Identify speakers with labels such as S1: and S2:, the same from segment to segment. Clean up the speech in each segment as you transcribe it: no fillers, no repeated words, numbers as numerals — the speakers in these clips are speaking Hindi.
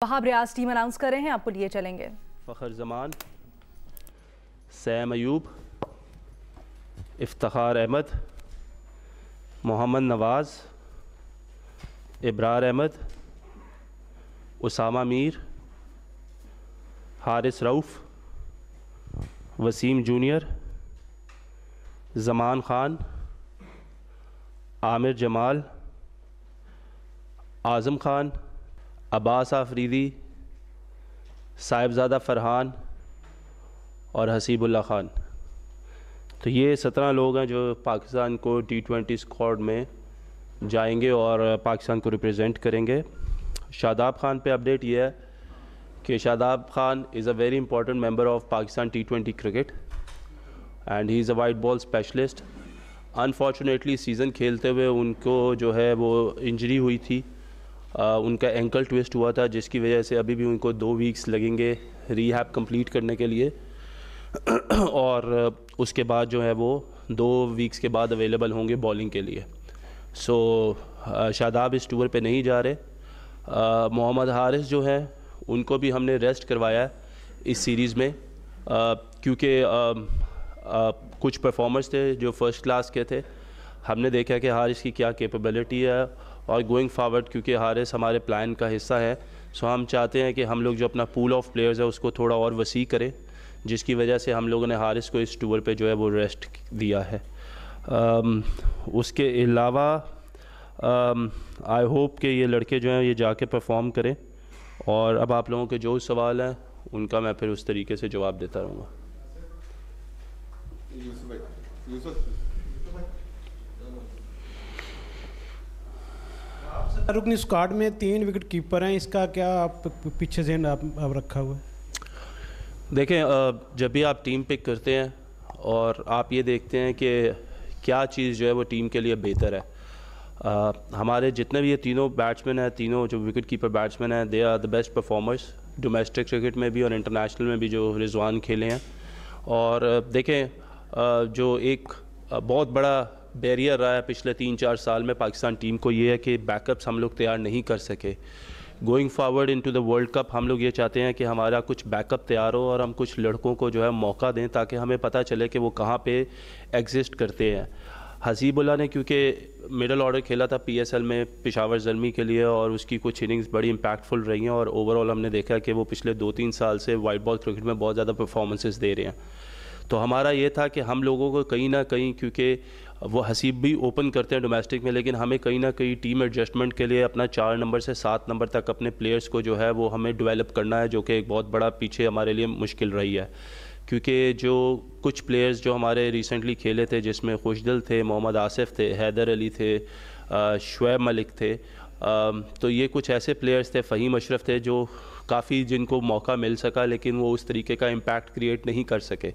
S1: वहाब रियाज टीम अनाउंस कर रहे हैं, आपको लिए चलेंगे।
S2: फ़खर ज़मान, सैम अयूब, इफ्तिखार अहमद, मोहम्मद नवाज़, इब्रार अहमद, उसामा मीर, हारिस रऊफ़, वसीम जूनियर, ज़मान ख़ान, आमिर जमाल, आज़म ख़ान, अब्बास आफरीदी, साहिबज़ादा फ़रहान और हसीबुल्लाह ख़ान। तो ये 17 लोग हैं जो पाकिस्तान को T20 स्क्वाड में जाएंगे और पाकिस्तान को रिप्रेजेंट करेंगे। शादाब ख़ान पे अपडेट ये है कि Shadab Khan is a very important member of Pakistan T20 cricket and he is a white ball specialist. Unfortunately season खेलते हुए उनको जो है वो इंजरी हुई थी, उनका एंकल ट्विस्ट हुआ था, जिसकी वजह से अभी भी उनको 2 वीक्स लगेंगे रीहैब कंप्लीट करने के लिए और उसके बाद जो है वो 2 वीक्स के बाद अवेलेबल होंगे बॉलिंग के लिए। सो शादाब इस टूर पे नहीं जा रहे। मोहम्मद हारिस जो है उनको भी हमने रेस्ट करवाया है इस सीरीज़ में, क्योंकि कुछ परफॉर्मर्स थे जो फर्स्ट क्लास के थे। हमने देखा कि हारिस की क्या कैपेबिलिटी है और गोइंग फॉरवर्ड क्योंकि हारिस हमारे प्लान का हिस्सा है, सो हम चाहते हैं कि हम लोग जो अपना पूल ऑफ प्लेयर्स है उसको थोड़ा और वसी करें, जिसकी वजह से हम लोगों ने हारिस को इस टूर पे जो है वो रेस्ट दिया है। उसके अलावा आई होप कि ये लड़के जो हैं ये जाके परफॉर्म करें, और अब आप लोगों के जो सवाल हैं उनका मैं फिर उस तरीके से जवाब देता रहूँगा।
S3: रुकनी स्क्वाड में 3 विकेट कीपर हैं, इसका क्या आप पीछे से आप रखा हुआ है?
S2: देखें, जब भी आप टीम पिक करते हैं और आप ये देखते हैं कि क्या चीज़ जो है वो टीम के लिए बेहतर है, हमारे जितने भी ये तीनों बैट्समैन हैं, तीनों जो विकेट कीपर बैट्समैन हैं, they are the best performers domestic cricket में भी और इंटरनेशनल में भी जो रिजवान खेले हैं। और देखें, जो एक बहुत बड़ा बैरियर रहा है पिछले 3-4 साल में पाकिस्तान टीम को, ये है कि बैकअप्स हम लोग तैयार नहीं कर सके। Going forward into the world cup हम लोग ये चाहते हैं कि हमारा कुछ बैकअप तैयार हो और हम कुछ लड़कों को जो है मौका दें, ताकि हमें पता चले कि वो कहाँ पे एग्जिस्ट करते हैं। हसीबुल्लाह ने क्योंकि मिडल ऑर्डर खेला था PSL में पेशावर ज़ल्मी के लिए और उसकी कुछ इनिंग्स बड़ी इम्पैक्टफुल रही हैं, और ओवरऑल हमने देखा कि वो पिछले 2-3 साल से वाइट बॉल क्रिकेट में बहुत ज़्यादा परफॉर्मेंसेस दे रहे हैं। तो हमारा ये था कि हम लोगों को कहीं ना कहीं, क्योंकि वो हसीब भी ओपन करते हैं डोमेस्टिक में, लेकिन हमें कहीं ना कहीं टीम एडजस्टमेंट के लिए अपना 4 नंबर से 7 नंबर तक अपने प्लेयर्स को जो है वो हमें डेवलप करना है, जो कि एक बहुत बड़ा पीछे हमारे लिए मुश्किल रही है। क्योंकि जो कुछ प्लेयर्स जो हमारे रिसेंटली खेले थे, जिसमें खुशदिल थे, मोहम्मद आसिफ थे, हैदर अली थे, शुएब मलिक थे, तो ये कुछ ऐसे प्लेयर्स थे, फ़हीम अशरफ थे, जो काफ़ी जिनको मौका मिल सका लेकिन वो उस तरीके का इम्पैक्ट क्रिएट नहीं कर सके।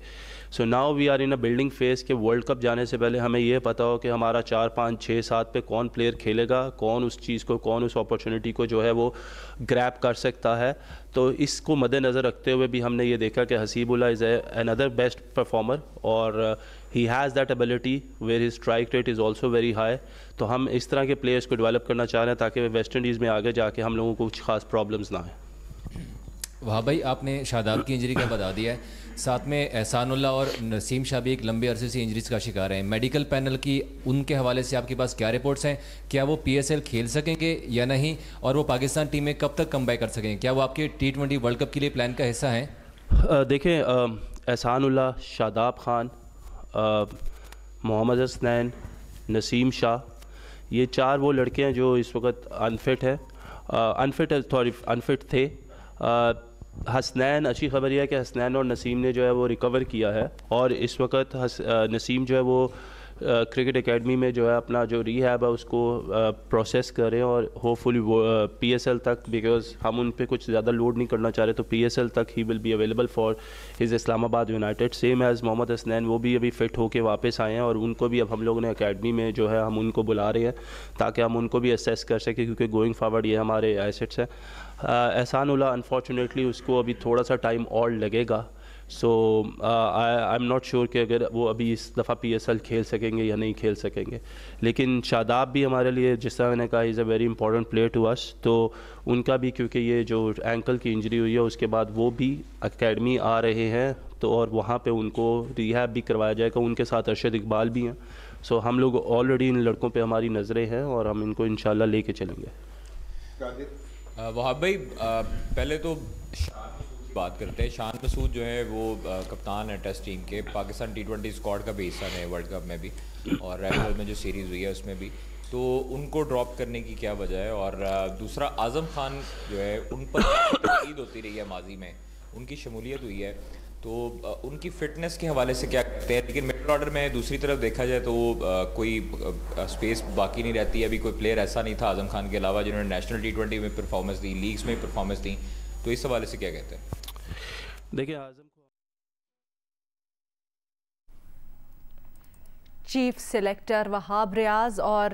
S2: So now we are in a building phase के वर्ल्ड कप जाने से पहले हमें ये पता हो कि हमारा 4, 5, 6, 7 पे कौन प्लेयर खेलेगा, कौन उस चीज़ को, कौन उस अपॉर्चुनिटी को जो है वो ग्रैब कर सकता है। तो इसको मद्देनज़र रखते हुए भी हमने ये देखा कि Hasibullah is another best performer और he has that ability where his strike rate is also very high. तो हम इस तरह के प्लेयर्स को डेवलप करना चाह रहे हैं ताकि वेस्ट इंडीज़ में आगे जाके हम लोगों को कुछ खास प्रॉब्लम्स ना आए।
S4: वहाँ भाई, आपने शादाब की इंजरी का बता दिया है, साथ में एहसानुल्लाह और नसीम शाह भी एक लंबे अरसे से इंजरीज का शिकार हैं। मेडिकल पैनल की उनके हवाले से आपके पास क्या रिपोर्ट्स हैं? क्या वो PSL खेल सकेंगे या नहीं, और वो पाकिस्तान टीम में कब तक कम बैक कर सकेंगे? क्या वो आपके T20 वर्ल्ड कप के लिए प्लान का हिस्सा हैं?
S2: देखें, एहसानुल्लाह, शादाब ख़ान, मोहम्मद हसनैन, नसीम शाह, ये 4 वो लड़के हैं जो इस वक्त अनफिट थे। हसनैन, अच्छी खबर यह है कि हसनैन और नसीम ने जो है वो रिकवर किया है और इस वक्त नसीम जो है वो क्रिकेट एकेडमी में जो है अपना जो रीहैब है उसको प्रोसेस करें और होपफुली वो PSL तक, बिकॉज हम उन पे कुछ ज़्यादा लोड नहीं करना चाह रहे, तो PSL तक ही will be available for his Islamabad United. Same as Mohammad Hasnain, वो भी अभी फ़िट होके वापस आए हैं और उनको भी अब हम लोगों ने एकेडमी में जो है हम उनको बुला रहे हैं ताकि हम उनको भी असेस कर सकें, क्योंकि गोइंग फॉरवर्ड ये हमारे एसेट्स हैं। एहसानुल्लाह अनफॉर्चुनेटली उसको अभी थोड़ा सा टाइम और लगेगा, सो आई एम नॉट श्योर कि अगर वो अभी इस दफ़ा PSL खेल सकेंगे या नहीं खेल सकेंगे। लेकिन शादाब भी हमारे लिए, जिस तरह मैंने कहा, is a very important player to us. तो उनका भी, क्योंकि ये जो एंकल की इंजरी हुई है उसके बाद वो भी एकेडमी आ रहे हैं, तो और वहाँ पे उनको रिहैब भी करवाया जाएगा। उनके साथ अरशद इकबाल भी हैं। सो हम लोग ऑलरेडी इन लड़कों पे हमारी नज़रें हैं और हम इनको इंशाल्लाह लेके चलेंगे।
S5: वहाब भाई, पहले तो बात करते हैं। शान मसूद जो है वो कप्तान है टेस्ट टीम के, पाकिस्तान T20 स्क्वाड का भी हिस्सा है वर्ल्ड कप में भी, और रेगुलर में जो सीरीज़ हुई है उसमें भी। तो उनको ड्रॉप करने की क्या वजह है? और दूसरा, आज़म खान जो है उन पर तनकीद होती रही है माजी में, उनकी शमूलियत हुई है, तो उनकी फ़िटनेस के हवाले से क्या कहते हैं? लेकिन मिडल ऑर्डर में दूसरी तरफ देखा जाए तो कोई स्पेस बाकी नहीं रहती। अभी कोई प्लेयर ऐसा नहीं था आज़म खान के अलावा जिन्होंने नेशनल T20 में परफॉर्मेंस दी, लीग्स में परफॉर्मेंस दी। तो इस हवाले से क्या कहते हैं?
S2: देखिए, आज़म
S1: चीफ सिलेक्टर वहाब रियाज और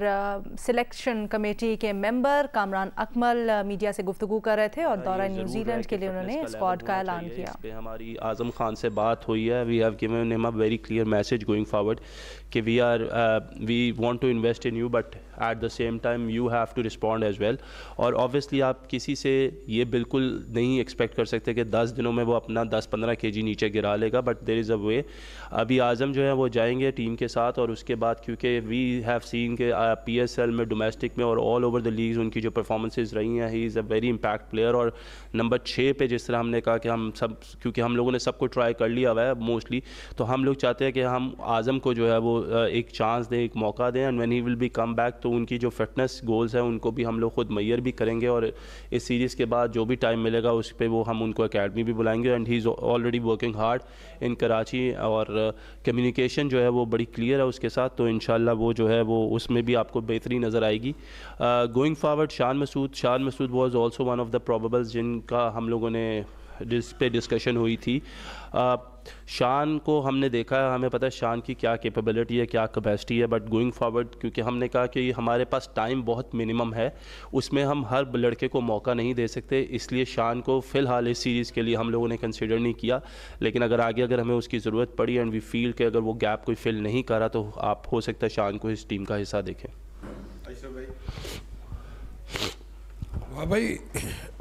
S1: सिलेक्शन कमेटी के मेंबर कामरान अकमल मीडिया से गुफ्तगू कर रहे थे और दौरा न्यूजीलैंड के लिए उन्होंने स्क्वाड का ऐलान किया।
S2: इस पे हमारी आज़म खान से बात हुई है। We have given him a very clear message going forward कि we want to invest in you, but at the same time you have to respond as well. और ऑब्वियसली आप किसी से ये बिल्कुल नहीं एक्सपेक्ट कर सकते कि 10 दिनों में वो अपना 10-15 kg नीचे गिरा लेगा, बट देयर इज़ अ वे। अभी आज़म जो है वो जाएंगे टीम के साथ, और उसके बाद क्योंकि वी हैव सीन के PSL में, डोमेस्टिक में और ऑल ओवर द लीग्स उनकी जो परफॉर्मेंसेज रही हैं, he is a very impact player. और नंबर 6 पे जिस तरह हमने कहा कि हम सब, क्योंकि हम लोगों ने सबको ट्राई कर लिया हुआ है मोस्टली, तो हम लोग चाहते हैं कि हम आज़म को जो है वो एक चांस दें, एक मौका दें। And when he will B come back, तो उनकी जो फिटनेस गोल्स हैं उनको भी हम लोग खुद मैयर भी करेंगे, और इस सीरीज़ के बाद जो भी टाइम मिलेगा उस पर वो हम उनको एकेडमी भी बुलाएंगे। And he is already working hard in Karachi, और कम्युनिकेशन जो है वो बड़ी क्लियर है उसके साथ। तो इंशाल्लाह वो जो है वो उसमें भी आपको बेहतरी नज़र आएगी। Going forward, Shan Masood was also one of the probables जिनका हम लोगों ने जिस पे डिस्कशन हुई थी। शान को हमने देखा है, हमें पता है शान की क्या कैपेबिलिटी है, क्या कैपेसिटी है, बट गोइंग फॉरवर्ड क्योंकि हमने कहा कि हमारे पास टाइम बहुत मिनिमम है, उसमें हम हर लड़के को मौका नहीं दे सकते, इसलिए शान को फ़िलहाल इस सीरीज़ के लिए हम लोगों ने कंसिडर नहीं किया। लेकिन अगर हमें उसकी ज़रूरत पड़ी एंड वी फील कि अगर वो गैप कोई फिल नहीं कर रहा, तो आप हो सकता है शान को इस टीम का हिस्सा देखें।
S6: वाह भाई,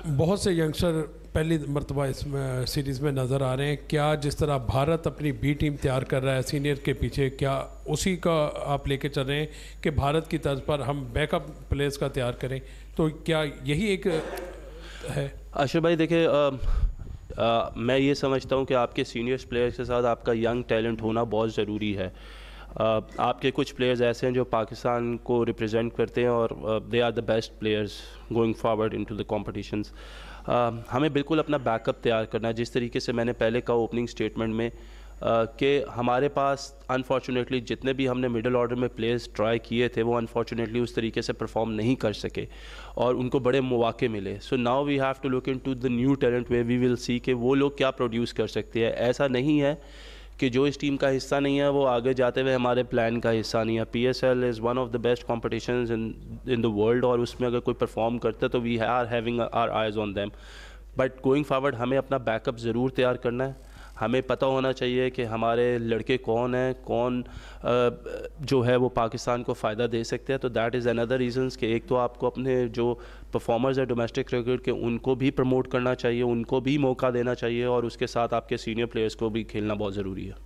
S6: बहुत से यंगस्टर पहली मरतबा इसमें सीरीज़ में नज़र आ रहे हैं। क्या जिस तरह भारत अपनी बी टीम तैयार कर रहा है सीनियर के पीछे, क्या उसी का आप लेके चल रहे हैं कि भारत की तर्ज पर हम बैकअप प्लेयर्स का तैयार करें? तो क्या यही एक है?
S2: अशर भाई देखिए, मैं ये समझता हूँ कि आपके सीनियर्स प्लेयर्स के साथ आपका यंग टैलेंट होना बहुत ज़रूरी है। आपके कुछ प्लेयर्स ऐसे हैं जो पाकिस्तान को रिप्रेजेंट करते हैं और they are the best players going forward into the competitions. हमें बिल्कुल अपना बैकअप तैयार करना है, जिस तरीके से मैंने पहले कहा ओपनिंग स्टेटमेंट में कि हमारे पास अनफॉर्चुनेटली जितने भी हमने मिडिल ऑर्डर में प्लेयर्स ट्राई किए थे वो अनफॉर्चुनेटली उस तरीके से परफॉर्म नहीं कर सके और उनको बड़े मौके मिले। So now we have to look into the new talent वे वी विल सी कि वो लोग क्या प्रोड्यूस कर सकते हैं। ऐसा नहीं है कि जो इस टीम का हिस्सा नहीं है वो आगे जाते हुए हमारे प्लान का हिस्सा नहीं है। PSL is one of the best competitions in the world, और उसमें अगर कोई परफॉर्म करता है तो we are having our eyes on them. But going forward हमें अपना बैकअप ज़रूर तैयार करना है। हमें पता होना चाहिए कि हमारे लड़के कौन हैं, कौन जो है वो पाकिस्तान को फ़ायदा दे सकते हैं। तो दैट इज़ अनदर रीजंस कि एक तो आपको अपने जो परफॉर्मर्स हैं डोमेस्टिक क्रिकेट के उनको भी प्रमोट करना चाहिए, उनको भी मौका देना चाहिए, और उसके साथ आपके सीनियर प्लेयर्स को भी खेलना बहुत ज़रूरी है।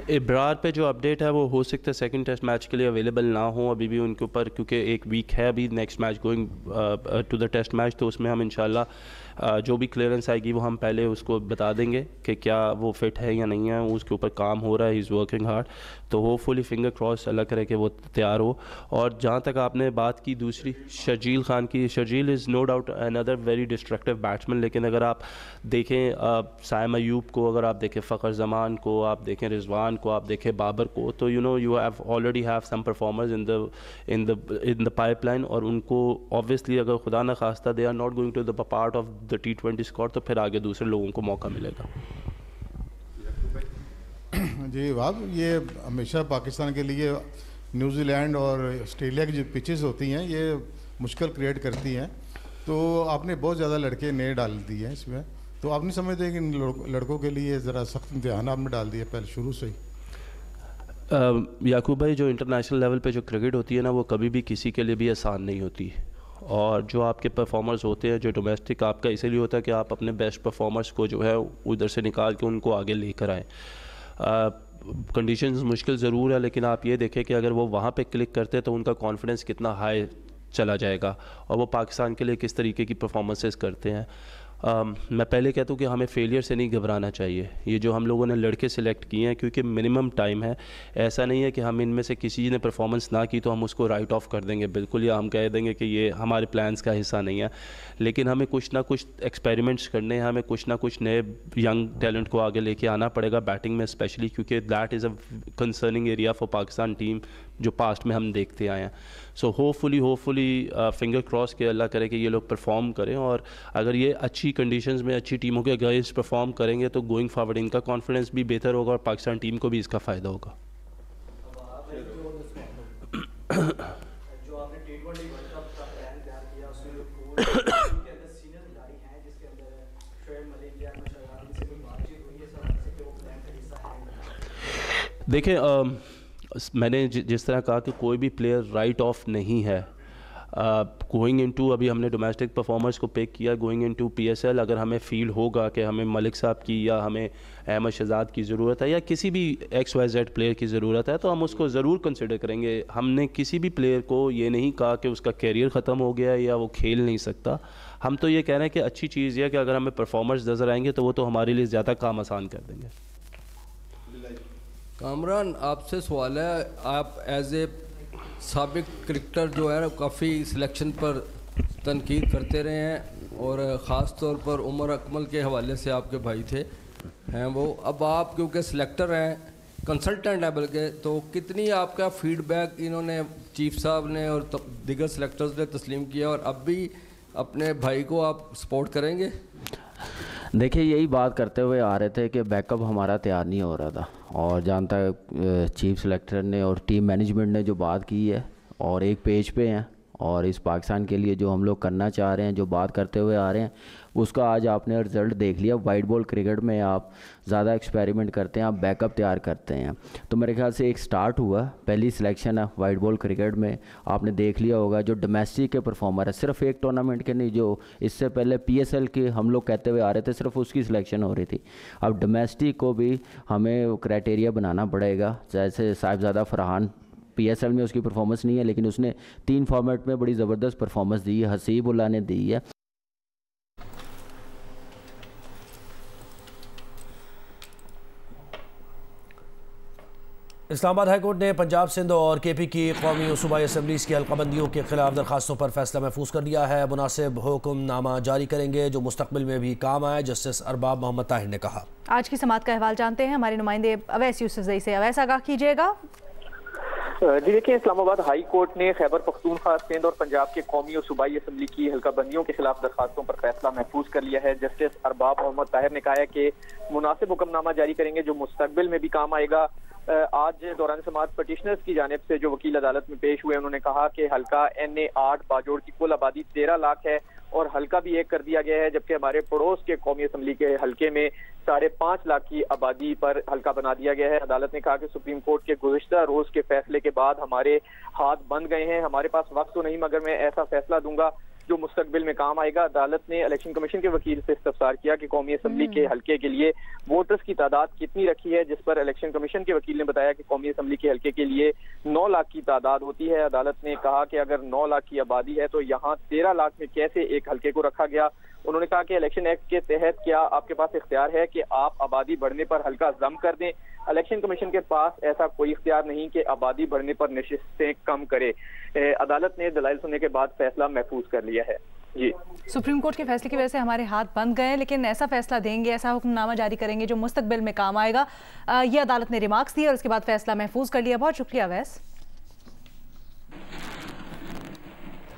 S2: इब्रार पे जो अपडेट है वो हो सकता है सेकंड टेस्ट मैच के लिए अवेलेबल ना हो अभी भी उनके ऊपर, क्योंकि एक वीक है अभी next match going to the test match. तो उसमें हम इंशाल्लाह जो भी क्लियरेंस आएगी वो हम पहले उसको बता देंगे कि क्या वो फिट है या नहीं है, उसके ऊपर काम हो रहा है, ही इज़ वर्किंग हार्ड। तो होपफुली फिंगर क्रॉस अल्लाह करे कि वो तैयार हो। और जहाँ तक आपने बात की दूसरी शर्जील खान की, Sharjeel is no doubt another very destructive batsman, लेकिन अगर आप देखें साइम अयूब को, अगर आप देखें फ़खर जमान को, आप देखें रिजवान को, आप देखें बाबर को, तो you know you have already have some performers in the pipeline. और उनको ऑब्वियसली अगर खुदा न खास्ता they are not going to the part of the T20 squad, तो फिर आगे दूसरे लोगों को मौका मिलेगा।
S7: जी वाह, ये हमेशा पाकिस्तान के लिए न्यूजीलैंड और ऑस्ट्रेलिया की जो पिचेस होती हैं ये मुश्किल क्रिएट करती हैं, तो आपने बहुत ज़्यादा लड़के नए डाल दिए हैं इसमें, तो आप नहीं समझते कि इन लड़कों के लिए ज़रा सख्त इम्तिहान आपने डाल दिया पहले शुरू से ही?
S2: याकूब भाई, जो इंटरनेशनल लेवल पे जो क्रिकेट होती है ना, वो कभी भी किसी के लिए भी आसान नहीं होती, और जो आपके परफॉर्मर्स होते हैं जो डोमेस्टिक, आपका इसीलिए होता है कि आप अपने बेस्ट परफॉर्मर्स को जो है उधर से निकाल के उनको आगे लेकर आएँ। कंडीशंस मुश्किल ज़रूर है, लेकिन आप ये देखें कि अगर वो वहाँ पे क्लिक करते हैं तो उनका कॉन्फिडेंस कितना हाई चला जाएगा, और वो पाकिस्तान के लिए किस तरीके की परफॉर्मेंसेस करते हैं। मैं पहले कहता हूँ कि हमें फेलियर से नहीं घबराना चाहिए। ये जो हम लोगों ने लड़के सिलेक्ट किए हैं, क्योंकि मिनिमम टाइम है, ऐसा नहीं है कि हम इनमें से किसी ने परफॉर्मेंस ना की तो हम उसको राइट ऑफ कर देंगे बिल्कुल, या हम कह देंगे कि ये हमारे प्लान्स का हिस्सा नहीं है। लेकिन हमें कुछ ना कुछ एक्सपेरिमेंट्स करने हैं, हमें कुछ ना कुछ नए यंग टैलेंट को आगे लेके आना पड़ेगा, बैटिंग में स्पेशली, क्योंकि that is a concerning area for Pakistan team जो पास्ट में हम देखते आए हैं। सो होपफुली फिंगर क्रॉस के अल्लाह करे कि ये लोग परफॉर्म करें, और अगर ये अच्छी कंडीशंस में अच्छी टीमों के अगेंस्ट परफॉर्म करेंगे तो गोइंग फॉरवर्ड इनका कॉन्फिडेंस भी बेहतर होगा और पाकिस्तान टीम को भी इसका फ़ायदा होगा। देखें, मैंने जिस तरह कहा कि कोई भी प्लेयर राइट ऑफ नहीं है। गोइंग इनटू, अभी हमने डोमेस्टिक परफॉर्मर्स को पिक किया, गोइंग इनटू PSL अगर हमें फील होगा कि हमें मलिक साहब की या हमें अहमद शहजाद की ज़रूरत है या किसी भी XYZ प्लेयर की ज़रूरत है, तो हम उसको ज़रूर कंसिडर करेंगे। हमने किसी भी प्लेयर को ये नहीं कहा कि उसका कैरियर ख़त्म हो गया या वो खेल नहीं सकता। हम तो ये कह रहे हैं कि अच्छी चीज़ यह कि अगर हमें परफॉर्मर्स नज़र आएंगे तो वो तो हमारे लिए ज़्यादा काम आसान कर देंगे।
S8: कामरान, आपसे सवाल है, आप एज ए साबिक क्रिकेटर जो है काफ़ी सिलेक्शन पर तनकीद करते रहे हैं, और ख़ास तौर पर उमर अकमल के हवाले से आपके भाई थे हैं वो, अब आप क्योंकि सिलेक्टर हैं कंसल्टेंट लेवल के, तो कितनी आपका फीडबैक इन्होंने चीफ साहब ने और दीगर सिलेक्टर्स ने तस्लीम किया, और अब भी अपने भाई को आप सपोर्ट करेंगे?
S9: देखिए, यही बात करते हुए आ रहे थे कि बैकअप हमारा तैयार नहीं हो रहा था, और जानता है चीफ सेलेक्टर ने और टीम मैनेजमेंट ने जो बात की है और एक पेज पे हैं, और इस पाकिस्तान के लिए जो हम लोग करना चाह रहे हैं, जो बात करते हुए आ रहे हैं, उसका आज आपने रिज़ल्ट देख लिया। वाइट बॉल क्रिकेट में आप ज़्यादा एक्सपेरिमेंट करते हैं, आप बैकअप तैयार करते हैं, तो मेरे ख्याल से एक स्टार्ट हुआ, पहली सिलेक्शन है वाइट बॉल क्रिकेट में। आपने देख लिया होगा जो डोमेस्टिक के परफॉर्मर है, सिर्फ एक टूर्नामेंट के नहीं, जो इससे पहले PSL के हम लोग कहते हुए आ रहे थे सिर्फ उसकी सिलेक्शन हो रही थी। अब डोमेस्टिक को भी हमें क्राइटेरिया बनाना पड़ेगा। जैसे साहिबजादा फरहान PSL में उसकी परफॉर्मेंस नहीं है, लेकिन उसने 3 फॉर्मेट में बड़ी ज़बरदस्त परफॉर्मेंस दी है, हसीबुल्लाह ने दी है।
S10: इस्लामाबाद हाईकोर्ट ने पंजाब, सिंध और KP की कौमी और सूबाई असम्बलीज़ की हल्काबंदियों के खिलाफ दरखास्तों पर फैसला महफूज कर दिया है। मुनासिब हुक्मनामा जारी करेंगे जो मुस्तकबिल में भी काम आए, जस्टिस अरबाब मोहम्मद ताहिर ने कहा।
S1: आज की समाअत का अहवाल जानते हैं हमारे नुमाइंदे अवैस यूसुफजई से। अवैस, आगाह कीजिएगा।
S11: जी देखिए, इस्लामाबाद हाई कोर्ट ने खैबर पख्तूनख्वा, सिंध और पंजाब के कौमी और सूबाई असम्बली की हल्काबंदियों के खिलाफ दरखास्तों पर फैसला महफूज कर लिया है। जस्टिस अरबाब मोहम्मद ताहिर ने कहा है कि मुनासिब हुक्मनामा जारी करेंगे जो मुस्तकबिल में भी काम आएगा। आज दौरान समाअत पटिशनर्स की जानिब से जो वकील अदालत में पेश हुए, उन्होंने कहा कि हल्का NA 8 बाजोड़ की कुल आबादी 13 लाख है और हल्का भी एक कर दिया गया है, जबकि हमारे पड़ोस के कौमी असम्बली के हल्के में 5.5 लाख की आबादी पर हल्का बना दिया गया है। अदालत ने कहा कि सुप्रीम कोर्ट के गुज़िश्ता रोज के फैसले के बाद हमारे हाथ बंद गए हैं, हमारे पास वक्त तो नहीं, मगर मैं ऐसा फैसला दूंगा जो मुस्तकबिल में काम आएगा। अदालत ने इलेक्शन कमीशन के वकील से इस्तफसार किया कि कौमी असम्बली के हल्के के लिए वोटर्स की तादाद कितनी रखी है, जिस पर इलेक्शन कमीशन के वकील ने बताया कि कौमी असम्बली के हल्के के लिए 9 लाख की तादाद होती है। अदालत ने कहा कि अगर 9 लाख की आबादी है तो यहाँ 13 लाख में कैसे एक हल्के को रखा गया। उन्होंने कहा कि इलेक्शन एक्ट के तहत क्या आपके पास इख्तियार है कि आप आबादी बढ़ने पर हल्का जम कर दें? इलेक्शन कमीशन के पास ऐसा कोई इख्तियार नहीं कि आबादी बढ़ने पर नशिस्तें कम करे। अदालत ने दलाइल सुनने के बाद फैसला महफूज कर लिया है। जी,
S1: सुप्रीम कोर्ट के फैसले की वजह से हमारे हाथ बंद गए, लेकिन ऐसा फैसला देंगे, ऐसा हुक्मनामा जारी करेंगे जो मुस्तकबिल में काम आएगा, ये अदालत ने रिमार्क्स दिए और उसके बाद फैसला महफूज कर लिया। बहुत शुक्रिया अवैस।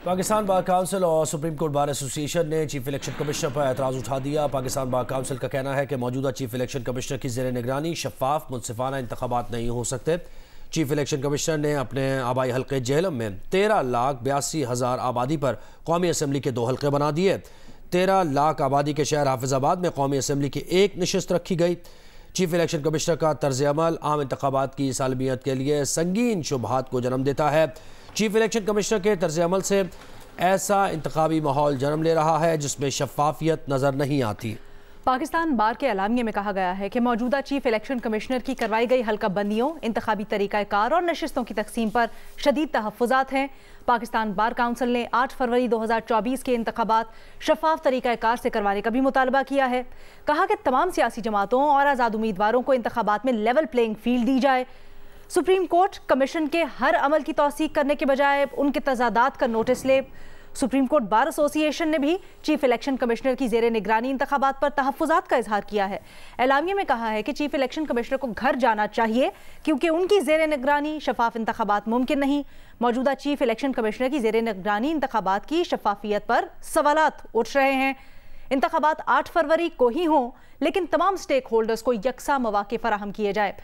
S10: पाकिस्तान बार काउंसिल और सुप्रीम कोर्ट बार एसोसिएशन ने चीफ इलेक्शन कमिश्नर पर एतराज़ उठा दिया। पाकिस्तान बार काउंसिल का कहना है कि मौजूदा चीफ इलेक्शन कमिश्नर की ज़ेर निगरानी शफाफ मुनसिफाना इंतखाबात नहीं हो सकते। चीफ इलेक्शन कमिश्नर ने अपने आबाई हल्के जेहलम में 13,82,000 आबादी पर कौमी असम्बली के 2 हल्के बना दिए। 13 लाख आबादी के शहर हाफिजाबाद में कौमी असम्बली की 1 नशिस्त रखी गई। चीफ इलेक्शन कमिश्नर का तर्ज अमल आम इंतखाबात की सालमियत के लिए संगीन शुबहात को जन्म देता है। चीफ इलेक्शन कमिश्नर के तर्ज अमल से ऐसा इंतखाबी माहौल जन्म ले रहा है जिसमें शफाफियत नज़र नहीं आती।
S1: पाकिस्तान बार के एलामिया में कहा गया है कि मौजूदा चीफ इलेक्शन कमिश्नर की करवाई गई हल्का बंदियों, इंतखाबी तरीक़ाकार और नशिस्तों की तकसीम पर शदीद तहफ़्फ़ुज़ात हैं। पाकिस्तान बार काउंसिल ने 8 फरवरी 2024 के इंतखाबात शफाफ तरीक़ाकार से करवाने का भी मुतालबा किया है। कहा कि तमाम सियासी जमातों और आज़ाद उम्मीदवारों को इंतखाबात में लेवल प्लेइंग फील्ड दी जाए। सुप्रीम कोर्ट कमीशन के हर अमल की तौसीक करने के बजाय उनके तजादात का नोटिस ले। सुप्रीम कोर्ट बार एसोसिएशन ने भी चीफ इलेक्शन कमिश्नर की ज़ेरे निगरानी इंतखाबात पर तहफ़्फ़ुज़ात का इजहार किया है। एलामिया में कहा है कि चीफ इलेक्शन कमिश्नर को घर जाना चाहिए क्योंकि उनकी ज़ेरे निगरानी शफाफ इंतखाबात मुमकिन नहीं। मौजूदा चीफ इलेक्शन कमिश्नर की ज़ेरे निगरानी इंतखाबात की शफाफियत पर सवालात उठ रहे हैं। इंतखाबात 8 फरवरी को ही हों, लेकिन तमाम स्टेक होल्डर्स को यकसा मौक़े फराहम किए जाए।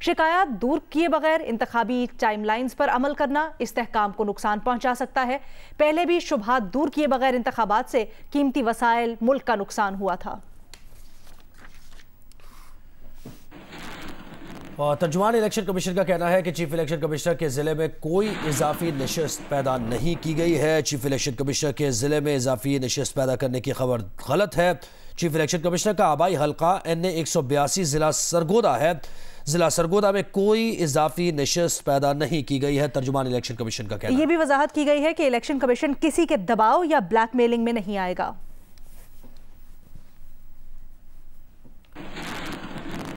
S1: शिकायत दूर किए बगैर इंतखाबी टाइमलाइंस पर अमल करना इस्तेहकाम को नुकसान पहुंचा सकता है। पहले भी शुबहात दूर किए बगैर इंतखाबात से कीमती वसाइल, मुल्क का नुकसान हुआ था।
S10: और तर्जुमान इलेक्शन कमीशन का कहना है कि चीफ इलेक्शन कमिश्नर के ज़िले में कोई इजाफी नशिस्त पैदा नहीं की गई है। चीफ इलेक्शन कमिश्नर के ज़िले में इजाफी नशिस्त पैदा करने की खबर गलत है। चीफ इलेक्शन कमिश्नर का आबाई हल्का NA 182 ज़िला सरगोदा है। ज़िला सरगोदा में कोई इजाफी नशिस्त पैदा नहीं की गई है। तर्जुमान इलेक्शन कमीशन का कहना है।
S1: ये भी वजाहत की गई है कि इलेक्शन कमीशन किसी के दबाव या ब्लैकमेलिंग में नहीं आएगा।